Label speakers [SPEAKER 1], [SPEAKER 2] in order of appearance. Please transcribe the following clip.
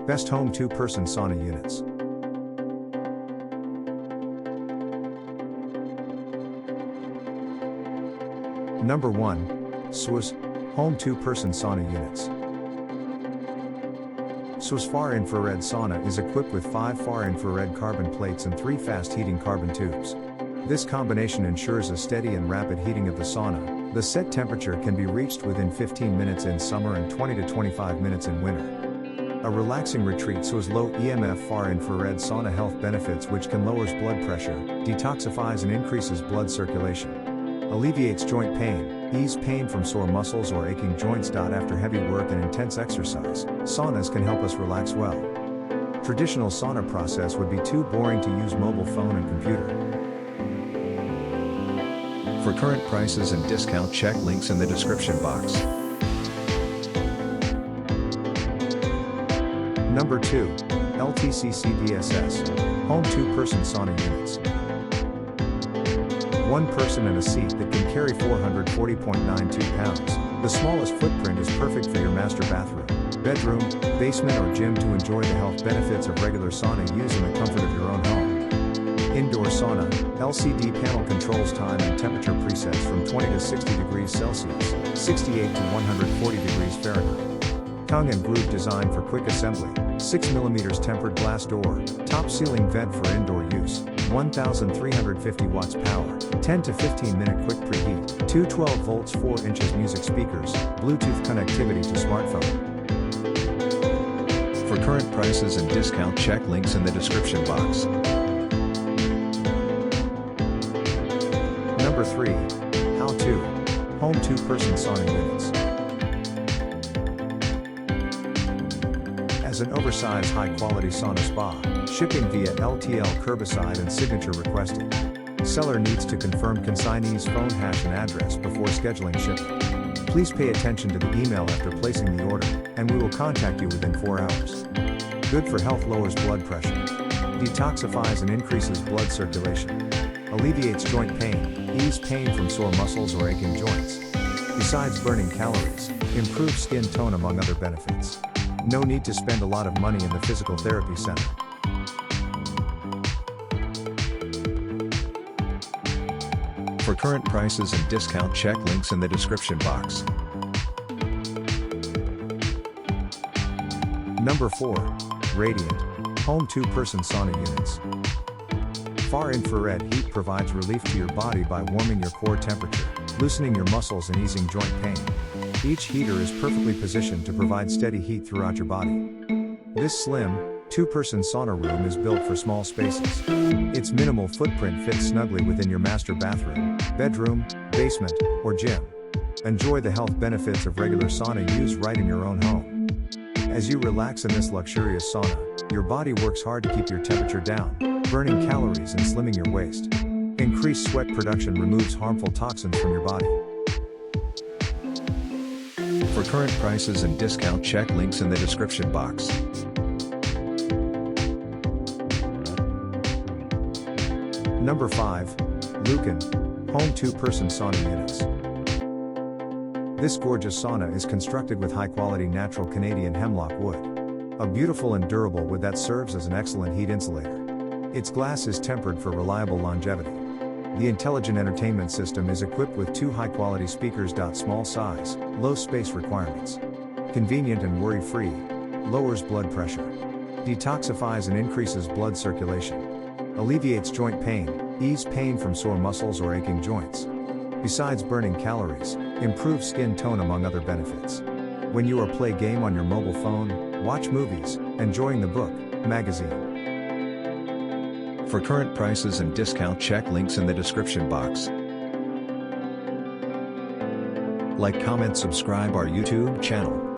[SPEAKER 1] Best home 2-person sauna units. Number 1. SWS Home 2-person sauna units. SWS Far Infrared Sauna is equipped with 5 far infrared carbon plates and 3 fast heating carbon tubes. This combination ensures a steady and rapid heating of the sauna. The set temperature can be reached within 15 minutes in summer and 20 to 25 minutes in winter. A relaxing retreat SWS low EMF far infrared sauna health benefits which can lowers blood pressure, detoxifies and increases blood circulation. Alleviates joint pain, ease pain from sore muscles or aching joints. After heavy work and intense exercise, saunas can help us relax well. Traditional sauna process would be too boring to use mobile phone and computer.
[SPEAKER 2] For current prices and discount, check links in the description box.
[SPEAKER 1] Number 2. LTCCDSS Home 2-person sauna units. 1 person and a seat that can carry 440.92 pounds. The smallest footprint is perfect for your master bathroom, bedroom, basement or gym to enjoy the health benefits of regular sauna use in the comfort of your own home. Indoor sauna, LCD panel controls time and temperature presets from 20 to 60 degrees Celsius, 68 to 140 degrees Fahrenheit. Tongue and groove design for quick assembly, 6mm tempered glass door, top ceiling vent for indoor use, 1,350 watts power, 10 to 15 minute quick preheat, 2 12 volts 4 inches music speakers, Bluetooth connectivity to smartphone.
[SPEAKER 2] For current prices and discount, check links in the description box.
[SPEAKER 1] Number 3. How to Home 2-person sauna units. As an oversized high-quality sauna spa, shipping via LTL curbside and signature requested. Seller needs to confirm consignee's phone hash and address before scheduling shipping. Please pay attention to the email after placing the order, and we will contact you within 4 hours. Good for health, lowers blood pressure. Detoxifies and increases blood circulation. Alleviates joint pain, ease pain from sore muscles or aching joints. Besides burning calories, improves skin tone among other benefits. No need to spend a lot of money in the physical therapy center.
[SPEAKER 2] For current prices and discount, check links in the description box.
[SPEAKER 1] Number 4. Radiant Home 2-person sauna units. Far infrared heat provides relief to your body by warming your core temperature, loosening your muscles and easing joint pain. Each heater is perfectly positioned to provide steady heat throughout your body. This slim, 2-person sauna room is built for small spaces. Its minimal footprint fits snugly within your master bathroom, bedroom, basement, or gym. Enjoy the health benefits of regular sauna use right in your own home. As you relax in this luxurious sauna, your body works hard to keep your temperature down, burning calories and slimming your waist. Increased sweat production removes harmful toxins from your body.
[SPEAKER 2] For current prices and discount, check links in the description box.
[SPEAKER 1] Number 5. Lucan Home 2-person sauna units. This gorgeous sauna is constructed with high-quality natural Canadian hemlock wood. A beautiful and durable wood that serves as an excellent heat insulator. Its glass is tempered for reliable longevity. The intelligent entertainment system is equipped with 2 high-quality speakers. Small size, low space requirements. Convenient and worry-free. Lowers blood pressure. Detoxifies and increases blood circulation. Alleviates joint pain, ease pain from sore muscles or aching joints. Besides burning calories, improves skin tone among other benefits. When you play game on your mobile phone, watch movies, enjoying the book, magazine.
[SPEAKER 2] For current prices and discount, check links in the description box. Like, comment, subscribe our YouTube channel.